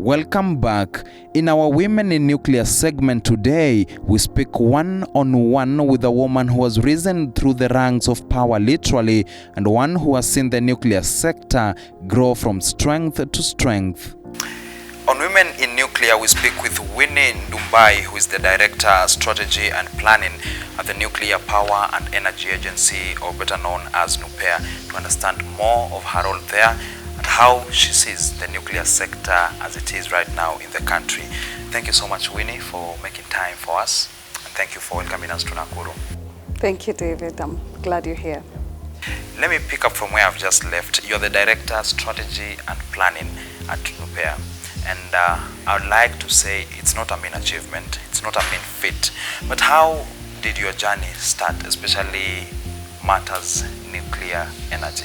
Welcome back. In our Women in Nuclear segment today, we speak one-on-one with a woman who has risen through the ranks of power literally, and one who has seen the nuclear sector grow from strength to strength. On Women in Nuclear, we speak with Winfred Ndubai, who is the Director, Strategy and Planning at the Nuclear Power and Energy Agency, or better known as NuPEA, to understand more of her role there and how she sees the nuclear sector as it is right now in the country. Thank you so much, Winnie, for making time for us, and thank you for welcoming us to Nakuru. Thank you, David. I'm glad you're here. Let me pick up from where I've just left. You're the Director, Strategy and Planning at NuPEA. And I would like to say it's not a mean achievement, it's not a mean feat, but how did your journey start, especially matters nuclear energy?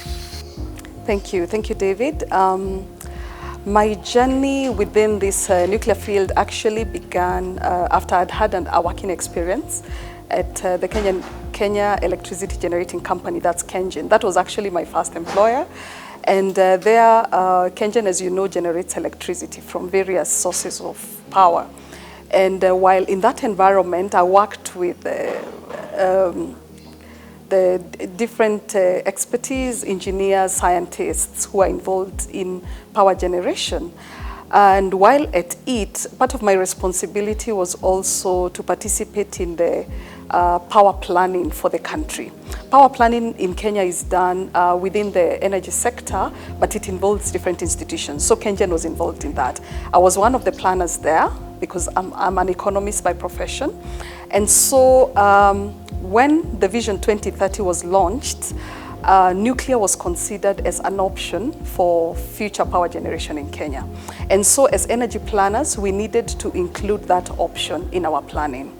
Thank you, David. My journey within this nuclear field actually began after I'd had a working experience at the Kenya Electricity Generating Company, that's KENGEN. That was actually my first employer. And there, KENGEN, as you know, generates electricity from various sources of power. And while in that environment, I worked with the different expertise, engineers, scientists who are involved in power generation. And while at it, part of my responsibility was also to participate in the power planning for the country. Power planning in Kenya is done within the energy sector, but it involves different institutions. So KENGEN was involved in that. I was one of the planners there because I'm an economist by profession. And so when the Vision 2030 was launched, nuclear was considered as an option for future power generation in Kenya. And so as energy planners, we needed to include that option in our planning.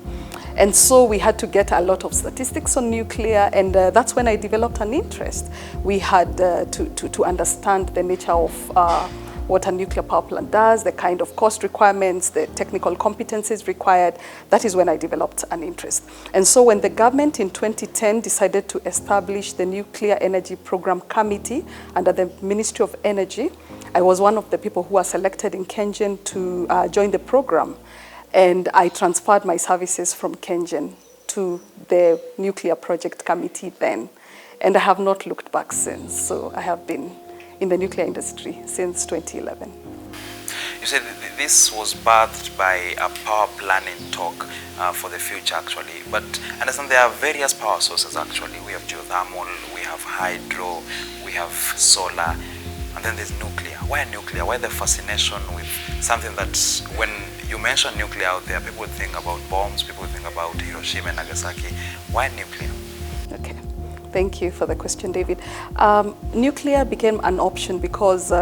And so we had to get a lot of statistics on nuclear, and that's when I developed an interest. We had to understand the nature of what a nuclear power plant does, the kind of cost requirements, the technical competencies required. That is when I developed an interest. And so when the government in 2010 decided to establish the Nuclear Energy Program Committee under the Ministry of Energy, I was one of the people who were selected in KENGEN to join the program. And I transferred my services from KENGEN to the Nuclear Project Committee then. And I have not looked back since. So I have been in the nuclear industry since 2011. You said this was birthed by a power planning talk for the future actually. But I understand there are various power sources actually. We have geothermal, we have hydro, we have solar, and then there's nuclear. Why nuclear? Why the fascination with something that when you mention nuclear out there, people would think about bombs, people would think about Hiroshima and Nagasaki. Why nuclear? Okay, thank you for the question, David. Nuclear became an option because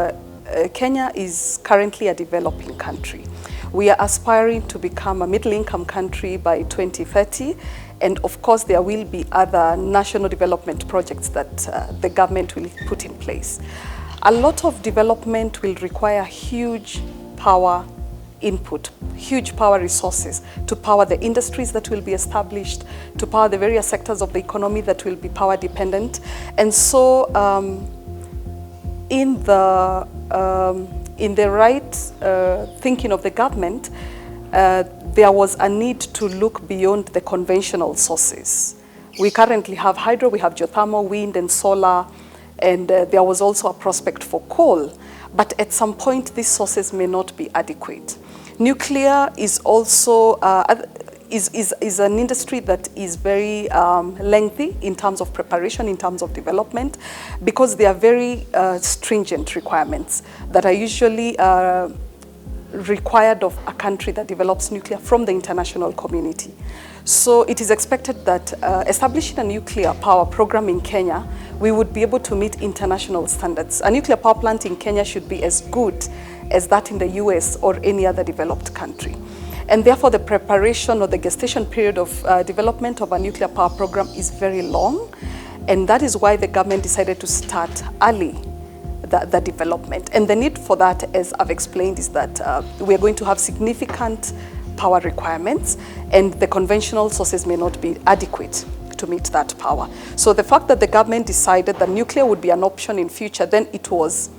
Kenya is currently a developing country. We are aspiring to become a middle-income country by 2030. And of course, there will be other national development projects that the government will put in place. A lot of development will require huge power input, huge power resources to power the industries that will be established, to power the various sectors of the economy that will be power dependent. And so in the right thinking of the government, there was a need to look beyond the conventional sources. We currently have hydro, we have geothermal, wind and solar, and there was also a prospect for coal. But at some point, these sources may not be adequate. Nuclear is also is an industry that is very lengthy in terms of preparation, in terms of development, because there are very stringent requirements that are usually required of a country that develops nuclear from the international community. So it is expected that establishing a nuclear power program in Kenya, we would be able to meet international standards. A nuclear power plant in Kenya should be as good as that in the US or any other developed country. And therefore the preparation or the gestation period of development of a nuclear power program is very long. And that is why the government decided to start early the development. And the need for that, as I've explained, is that we are going to have significant power requirements, and the conventional sources may not be adequate to meet that power. So the fact that the government decided that nuclear would be an option in future, then it was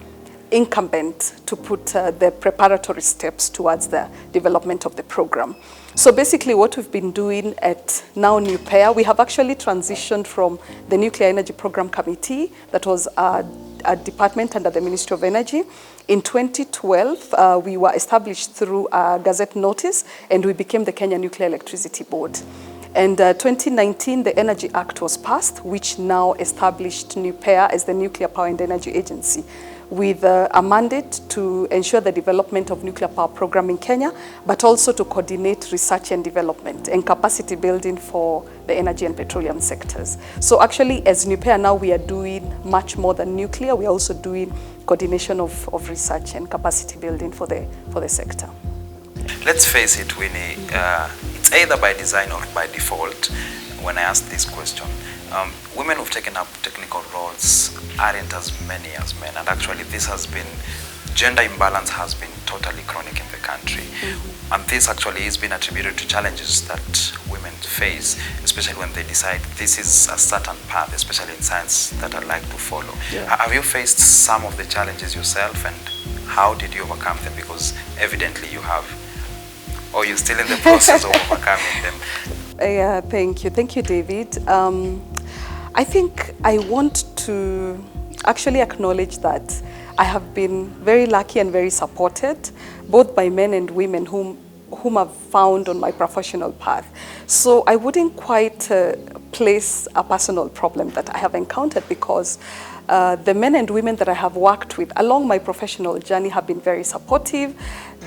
incumbent to put the preparatory steps towards the development of the program. So basically what we've been doing at now NuPEA, we have actually transitioned from the Nuclear Energy Program Committee, that was a department under the Ministry of Energy. In 2012, we were established through a Gazette notice, and we became the Kenya Nuclear Electricity Board. And 2019, the Energy Act was passed, which now established NuPEA as the Nuclear Power and Energy Agency, with a mandate to ensure the development of nuclear power program in Kenya, but also to coordinate research and development and capacity building for the energy and petroleum sectors. So actually, as NuPEA now, we are doing much more than nuclear. We are also doing coordination of research and capacity building for the sector. Let's face it, Winnie, it's either by design or by default. When I ask this question, women who've taken up technical roles aren't as many as men, and actually this has been, gender imbalance has been totally chronic in the country. And this actually has been attributed to challenges that women face, especially when they decide this is a certain path, especially in science, that I'd like to follow. Yeah. Have you faced some of the challenges yourself, and how did you overcome them? Because evidently you have, or you're still in the process of overcoming them. Yeah, thank you. Thank you, David. I think I want to actually acknowledge that I have been very lucky and very supported, both by men and women whom I've found on my professional path. So I wouldn't quite place a personal problem that I have encountered, because the men and women that I have worked with along my professional journey have been very supportive.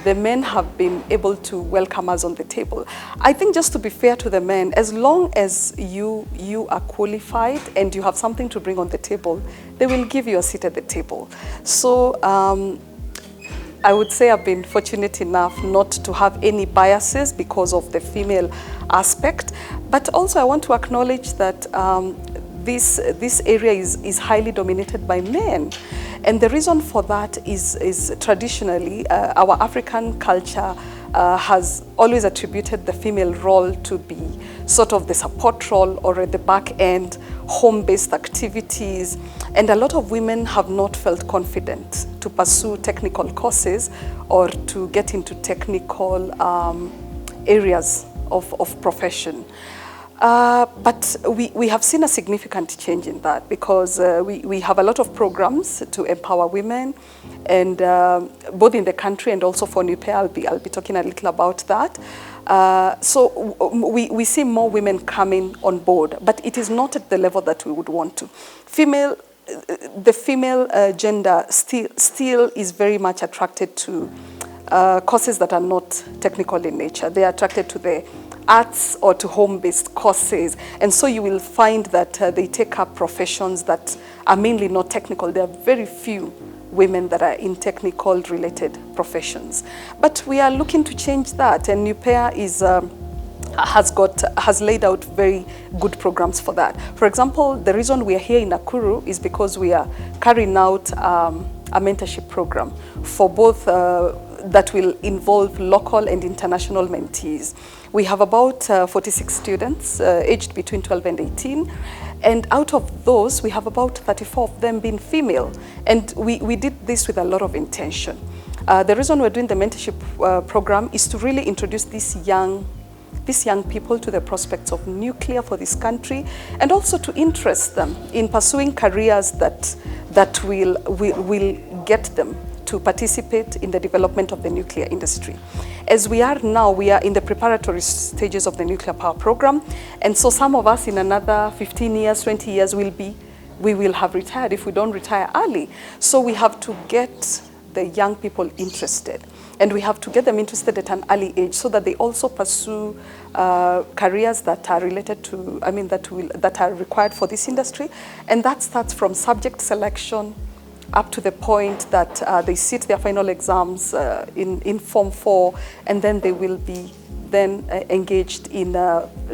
The men have been able to welcome us on the table. I think, just to be fair to the men, as long as you are qualified and you have something to bring on the table, they will give you a seat at the table. So I would say I've been fortunate enough not to have any biases because of the female aspect. But also I want to acknowledge that this area is highly dominated by men. And the reason for that is traditionally our African culture has always attributed the female role to be sort of the support role, or at the back end, home-based activities. And a lot of women have not felt confident to pursue technical courses or to get into technical areas of profession. But we have seen a significant change in that, because we have a lot of programs to empower women, and both in the country and also for NuPEA. I'll be talking a little about that. So we see more women coming on board, but it is not at the level that we would want to. The female gender still is very much attracted to courses that are not technical in nature. They are attracted to the arts or to home-based courses, and so you will find that they take up professions that are mainly not technical. There are very few women that are in technical related professions, but we are looking to change that, and NuPEA has laid out very good programs for that. For example, the reason we are here in Nakuru is because we are carrying out a mentorship program for both that will involve local and international mentees. We have about 46 students aged between 12 and 18. And out of those, we have about 34 of them being female. And we did this with a lot of intention. The reason we're doing the mentorship program is to really introduce these young people to the prospects of nuclear for this country, and also to interest them in pursuing careers that will get them to participate in the development of the nuclear industry. As we are now, we are in the preparatory stages of the nuclear power program, and so some of us in another 15 years, 20 years we will have retired if we don't retire early. So we have to get the young people interested, and we have to get them interested at an early age so that they also pursue careers that are related to, that are required for this industry. And that starts from subject selection up to the point that they sit their final exams in Form 4, and then they will be then engaged in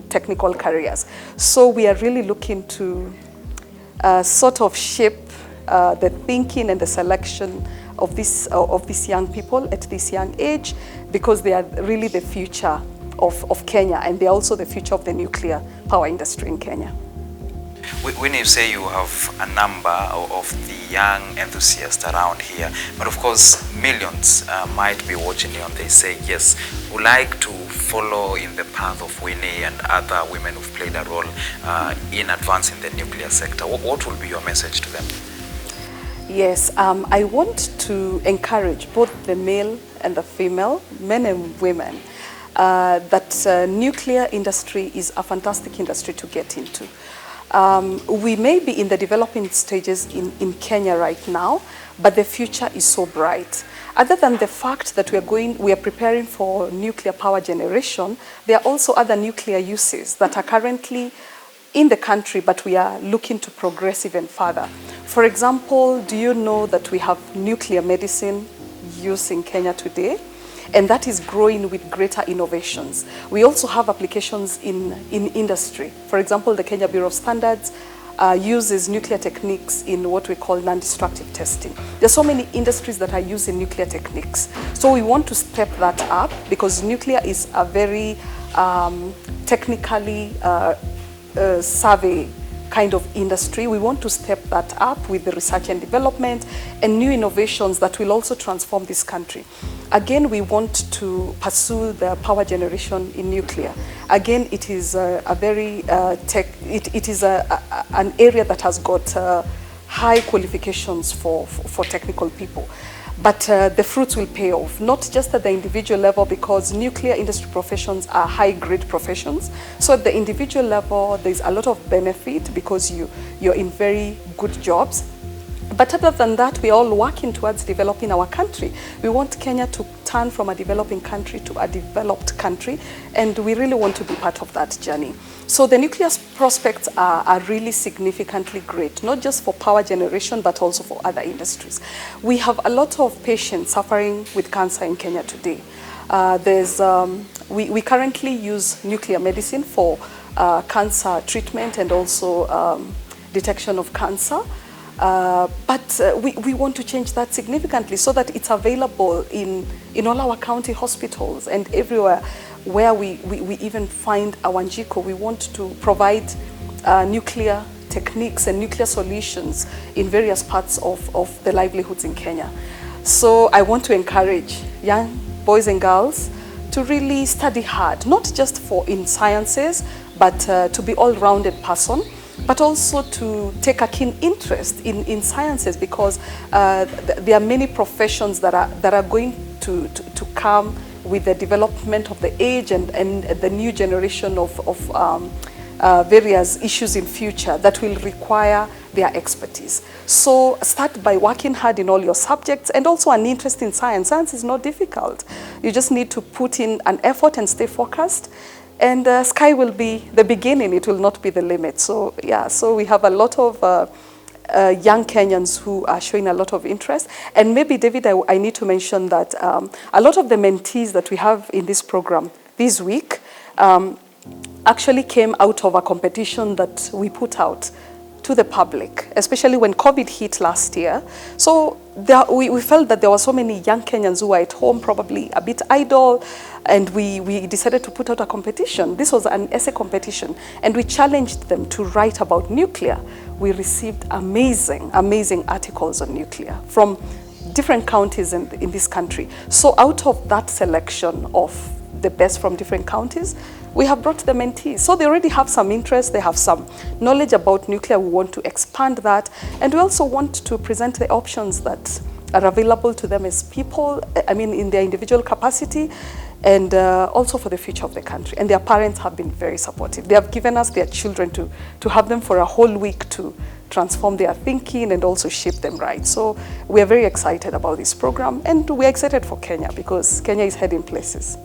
technical careers. So we are really looking to sort of shape the thinking and the selection of these young people at this young age, because they are really the future of Kenya, and they are also the future of the nuclear power industry in Kenya. When you say you have a number of the young enthusiast around here. But of course, millions might be watching you and they say, yes, would like to follow in the path of Winnie and other women who've played a role in advancing the nuclear sector. What will be your message to them? Yes, I want to encourage both the male and the female, men and women, that nuclear industry is a fantastic industry to get into. We may be in the developing stages in Kenya right now, but the future is so bright. Other than the fact that we are preparing for nuclear power generation, there are also other nuclear uses that are currently in the country, but we are looking to progress even further. For example, do you know that we have nuclear medicine use in Kenya today? And that is growing with greater innovations. We also have applications in industry. For example, the Kenya Bureau of Standards uses nuclear techniques in what we call non-destructive testing. There's so many industries that are using nuclear techniques. So we want to step that up because nuclear is a very technically savvy kind of industry. We want to step that up with the research and development and new innovations that will also transform this country. Again, we want to pursue the power generation in nuclear. Again, it is a very it is an area that has got high qualifications for technical people. But the fruits will pay off, not just at the individual level, because nuclear industry professions are high-grade professions. So at the individual level, there's a lot of benefit because you're in very good jobs. But other than that, we're all working towards developing our country. We want Kenya to turn from a developing country to a developed country, and we really want to be part of that journey. So the nuclear prospects are really significantly great, not just for power generation, but also for other industries. We have a lot of patients suffering with cancer in Kenya today. We currently use nuclear medicine for cancer treatment and also detection of cancer. But we want to change that significantly so that it's available in all our county hospitals and everywhere where we even find our Wanjiko. We want to provide nuclear techniques and nuclear solutions in various parts of the livelihoods in Kenya. So I want to encourage young boys and girls to really study hard, not just in sciences, but to be all-rounded person, but also to take a keen interest in sciences, because there are many professions that are going to come with the development of the age and the new generation of various issues in future that will require their expertise. So start by working hard in all your subjects and also an interest in science. Science is not difficult. You just need to put in an effort and stay focused. And sky will be the beginning, it will not be the limit. So yeah, so we have a lot of young Kenyans who are showing a lot of interest. And maybe, David, I need to mention that a lot of the mentees that we have in this program this week actually came out of a competition that we put out to the public, especially when COVID hit last year. So we felt that there were so many young Kenyans who were at home, probably a bit idle, and we decided to put out a competition. This was an essay competition, and we challenged them to write about nuclear. We received amazing, amazing articles on nuclear from different counties in this country. So out of that selection of the best from different counties, we have brought the mentees. So they already have some interest, they have some knowledge about nuclear. We want to expand that. And we also want to present the options that are available to them as people, I mean, in their individual capacity, and also for the future of the country. And their parents have been very supportive. They have given us their children to have them for a whole week to transform their thinking and also shape them right. So we are very excited about this program, and we're excited for Kenya because Kenya is heading places.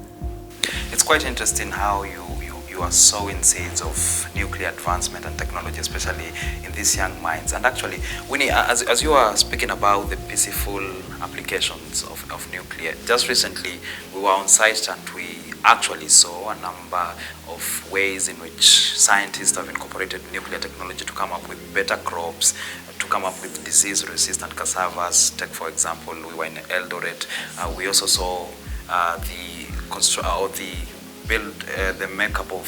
It's quite interesting how you are sowing seeds of nuclear advancement and technology, especially in these young minds. And actually, Winnie, as you are speaking about the peaceful applications of nuclear, just recently we were on site and we actually saw a number of ways in which scientists have incorporated nuclear technology to come up with better crops, to come up with disease-resistant cassavas. Take, for example, we were in Eldoret. We also saw the makeup of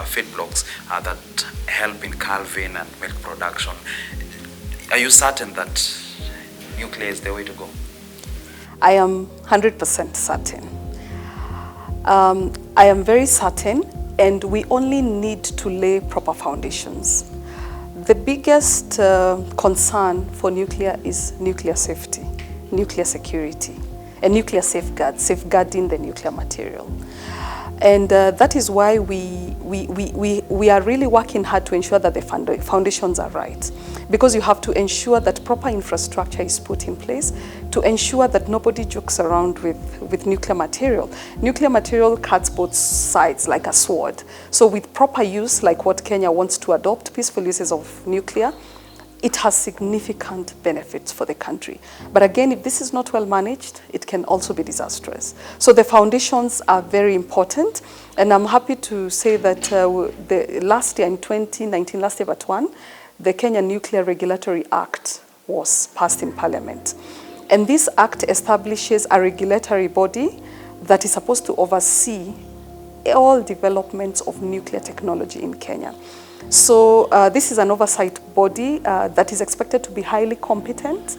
feed blocks that help in calving and milk production. Are you certain that nuclear is the way to go? I am 100% certain. I am very certain, and we only need to lay proper foundations. The biggest concern for nuclear is nuclear safety, nuclear security, and nuclear safeguarding the nuclear material. And that is why we are really working hard to ensure that the foundations are right. Because you have to ensure that proper infrastructure is put in place to ensure that nobody jokes around with nuclear material. Nuclear material cuts both sides like a sword. So with proper use, like what Kenya wants to adopt, peaceful uses of nuclear, it has significant benefits for the country. But again, if this is not well managed, it can also be disastrous. So the foundations are very important. And I'm happy to say that the last year in 2019, last year but one, the Kenya Nuclear Regulatory Act was passed in Parliament. And this act establishes a regulatory body that is supposed to oversee all developments of nuclear technology in Kenya. So this is an oversight body that is expected to be highly competent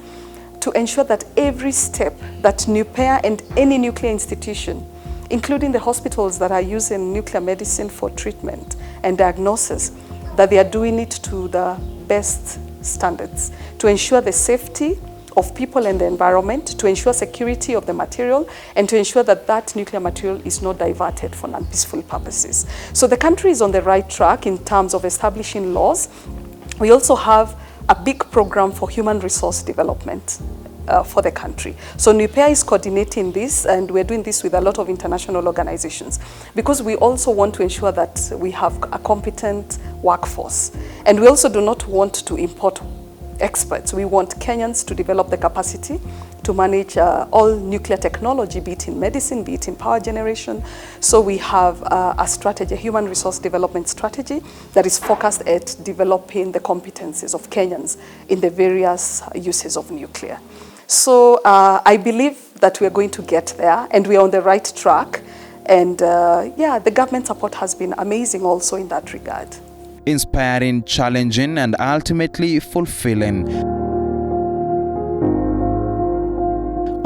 to ensure that every step that NuPEA and any nuclear institution, including the hospitals that are using nuclear medicine for treatment and diagnosis, that they are doing it to the best standards to ensure the safety of people and the environment, to ensure security of the material, and to ensure that that nuclear material is not diverted for non-peaceful purposes. So the country is on the right track in terms of establishing laws. We also have a big program for human resource development for the country. So NuPEA is coordinating this, and we're doing this with a lot of international organizations because we also want to ensure that we have a competent workforce. And we also do not want to import experts. We want Kenyans to develop the capacity to manage all nuclear technology, be it in medicine, be it in power generation. So we have a strategy, a human resource development strategy that is focused at developing the competencies of Kenyans in the various uses of nuclear. So I believe that we are going to get there, and we are on the right track. And yeah, the government support has been amazing also in that regard. Inspiring, challenging, and ultimately fulfilling.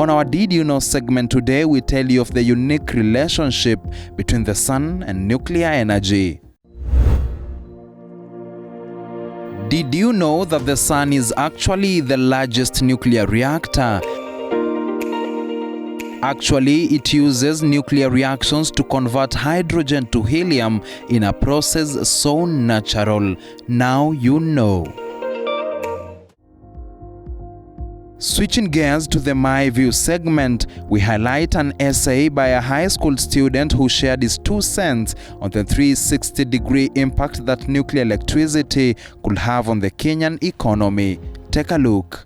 On our Did You Know segment today, we tell you of the unique relationship between the sun and nuclear energy. Did you know that the sun is actually the largest nuclear reactor? Actually, it uses nuclear reactions to convert hydrogen to helium in a process so natural. Now you know. Switching gears to the My View segment, we highlight an essay by a high school student who shared his 2 cents on the 360-degree impact that nuclear electricity could have on the Kenyan economy. Take a look.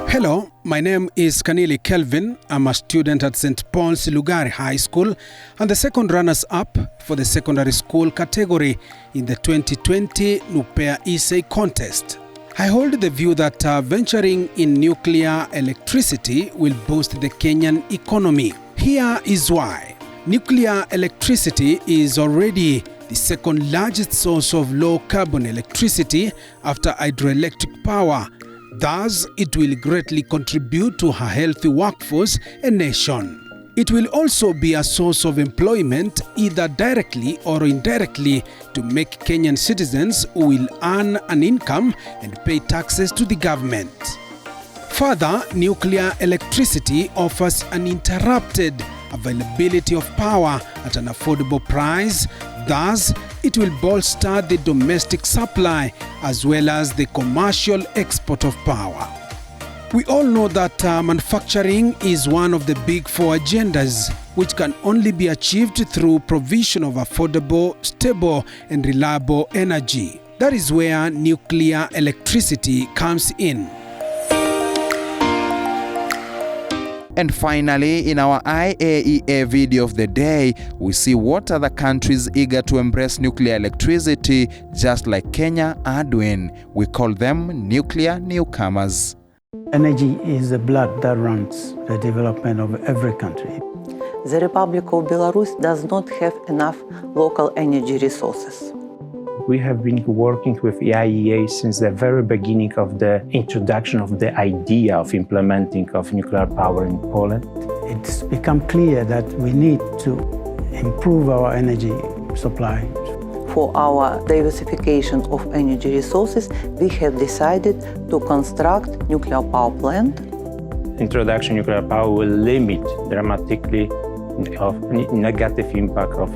Hello, my name is Kanili Kelvin. I'm a student at St. Paul's Lugari High School and the second runners-up for the secondary school category in the 2020 NuPEA Essay Contest. I hold the view that venturing in nuclear electricity will boost the Kenyan economy. Here is why. Nuclear electricity is already the second largest source of low-carbon electricity after hydroelectric power. Thus, it will greatly contribute to a healthy workforce and nation. It will also be a source of employment either directly or indirectly to make Kenyan citizens who will earn an income and pay taxes to the government. Further, nuclear electricity offers uninterrupted availability of power at an affordable price. Thus, it will bolster the domestic supply as well as the commercial export of power. We all know that manufacturing is one of the big 4 agendas, which can only be achieved through provision of affordable, stable, and reliable energy. That is where nuclear electricity comes in. And finally, in our IAEA video of the day, we see what other countries eager to embrace nuclear electricity, just like Kenya, are doing. We call them nuclear newcomers. Energy is the blood that runs the development of every country. The Republic of Belarus does not have enough local energy resources. We have been working with IAEA since the very beginning of the introduction of the idea of implementing of nuclear power in Poland. It's become clear that we need to improve our energy supply. For our diversification of energy resources, we have decided to construct nuclear power plant. Introduction of nuclear power will limit dramatically of negative impact of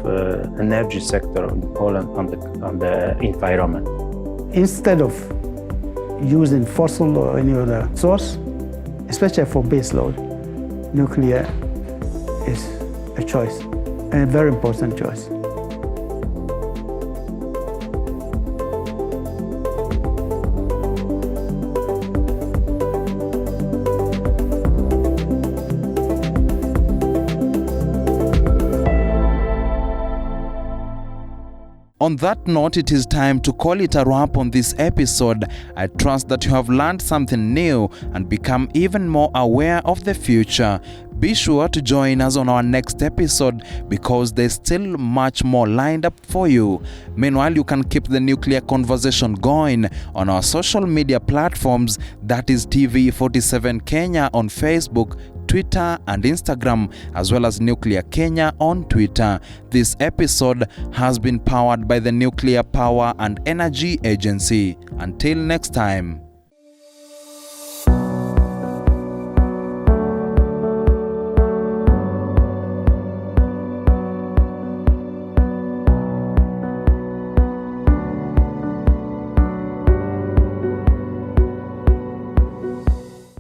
energy sector in Poland on the environment. Instead of Using fossil or any other source, especially for baseload, nuclear is a choice, and a very important choice. On that note, it is time to call it a wrap on this episode. I trust that you have learned something new and become even more aware of the future. Be sure to join us on our next episode because there's still much more lined up for you. Meanwhile, you can keep the nuclear conversation going on our social media platforms, that is TV47 Kenya on Facebook, Twitter and Instagram, as well as Nuclear Kenya on Twitter. This episode has been powered by the Nuclear Power and Energy Agency. Until next time.